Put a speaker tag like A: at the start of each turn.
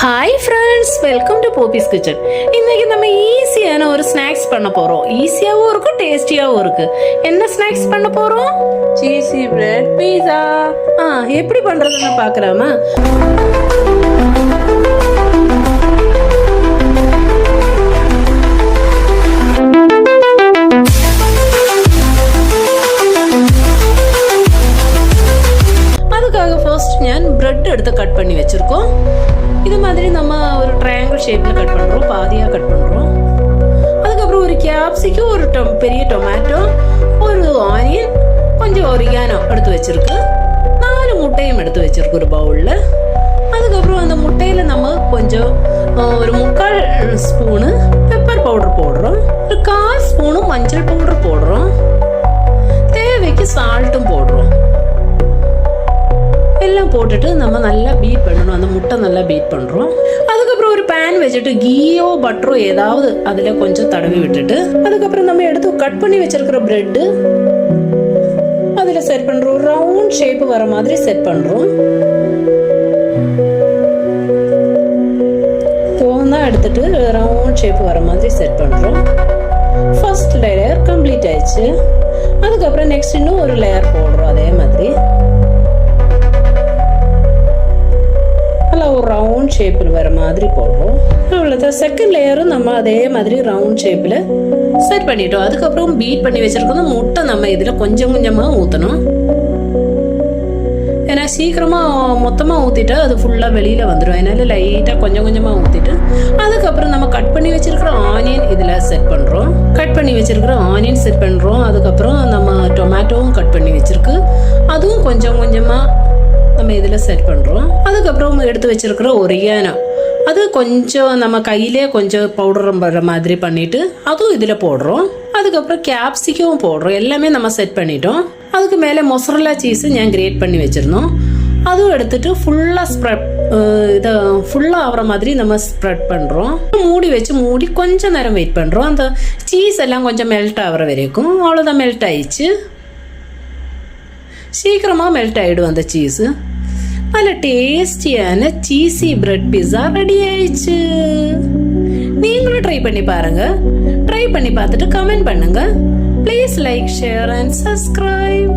A: Hi friends, welcome to போபிஸ் kitchen. இன்னைக்கு நம்ம ஈஸியான ஒரு ஸ்நாக்ஸ் பண்ண போறோம். ஈஸியாகவும் இருக்கு, டேஸ்டியாகவும் இருக்கு. என்ன ஸ்நாக்ஸ் பண்ண போறோம்?
B: சீசி பிரெட் பீஸா.
A: எப்படி பண்றதுன்னு பார்க்கலாமா? அதுக்காக ஃபர்ஸ்ட் ഞാൻ ബ്രെഡ് എടുത്ത് കട്ട് பண்ணி வச்சிருக்கோம். இது மாதிரி நம்ம ஒரு ட்ரையாங்கிள் ஷேப்ல கட் பண்றோம், பாதியா கட் பண்றோம். அதுக்கப்புறம் ஒரு கேப்சிகம், ஒரு பெரிய டொமேட்டோ, ஒரு ஆனியன், கொஞ்சம் ஒரிகானோ எடுத்து வச்சிருக்கு. 4 முட்டையும் எடுத்து வச்சிருக்கு ஒரு பவுல்ல. அதுக்கப்புறம் அந்த முட்டையில நம்ம கொஞ்சம் ஒரு 3/4 ஸ்பூனு பெப்பர் பவுடர் போடுறோம். ஒரு 1/4 ஸ்பூனு மஞ்சள் பவுடர் போடுறோம். தேவைக்கு சால்ட்டும் போடுறோம். எல்லாம் போட்டுட்டு நம்ம நல்லா பீட் பண்ணணும். அந்த முட்டை நல்லா பீட் பண்ணுறோம். அதுக்கப்புறம் ஒரு பேன் வச்சுட்டு கீயோ பட்டரோ ஏதாவது அதில் கொஞ்சம் தடவி விட்டுட்டு அதுக்கப்புறம் நம்ம எடுத்து கட் பண்ணி வச்சிருக்கிற பிரெட்டு அதில் செட் பண்ணுறோம். ரவுண்ட் ஷேப் வர மாதிரி செட் பண்ணுறோம். தோந்தா எடுத்துட்டு ரவுண்ட் ஷேப் வர மாதிரி செட் பண்ணுறோம். ஃபர்ஸ்ட் லேயர் கம்ப்ளீட் ஆயிடுச்சு. அதுக்கப்புறம் நெக்ஸ்ட் இன்னும் ஒரு லேயர் போடுறோம். அதே மாதிரி ஒரு ரவுண்ட் ஷேப்பில் வர மாதிரி போடுறோம். அவ்வளோதான். செகண்ட் லேயரும் நம்ம அதே மாதிரி ரவுண்ட் ஷேப்பில் செட் பண்ணிட்டோம். அதுக்கப்புறம் பீட் பண்ணி வச்சிருக்கோம் முட்டை நம்ம இதில் கொஞ்சம் கொஞ்சமாக ஊற்றணும். ஏன்னா சீக்கிரமாக மொத்தமாக ஊற்றிட்டா அது ஃபுல்லாக வெளியில் வந்துடும். அதனால லைட்டாக கொஞ்சம் கொஞ்சமாக ஊற்றிட்டு அதுக்கப்புறம் நம்ம கட் பண்ணி வச்சிருக்கிற ஆனியன் இதில் செட் பண்ணுறோம். கட் பண்ணி வச்சிருக்கிற ஆனியன் செட் பண்ணுறோம். அதுக்கப்புறம் நம்ம டொமேட்டோவும் கட் பண்ணி வச்சிருக்கு, அதுவும் கொஞ்சம் கொஞ்சமாக நம்ம இதில் செட் பண்ணுறோம். அதுக்கப்புறம் எடுத்து வச்சிருக்கிற ஒரிகானோ, அது கொஞ்சம் நம்ம கையிலே கொஞ்சம் பவுடர் வர மாதிரி பண்ணிட்டு அதுவும் இதில் போடுறோம். அதுக்கப்புறம் கேப்சிகம் போடுறோம். எல்லாமே நம்ம செட் பண்ணிட்டோம். அதுக்கு மேலே மொசரல்லா சீஸ் நான் கிரேட் பண்ணி வச்சிருந்தோம். அதுவும் எடுத்துட்டு ஃபுல்லாக ஸ்ப்ரெட் இதை ஃபுல்லாக ஆகிற மாதிரி நம்ம ஸ்ப்ரெட் பண்ணுறோம். மூடி கொஞ்சம் நேரம் வெயிட் பண்ணுறோம். அந்த சீஸ் எல்லாம் கொஞ்சம் மெல்ட் ஆகிற வரைக்கும். அவ்வளோதான், மெல்ட் ஆயிடுச்சு. சீக்கிரமாக மெல்ட் ஆகிடும் அந்த சீஸு. நல்ல டேஸ்டியான சீசி பிரெட் பீஸா ரெடி ஆயிடுச்சு. நீங்களும் ட்ரை பண்ணி பாருங்க. ட்ரை பண்ணி பார்த்துட்டு கமெண்ட் பண்ணுங்க. Please like, share and subscribe.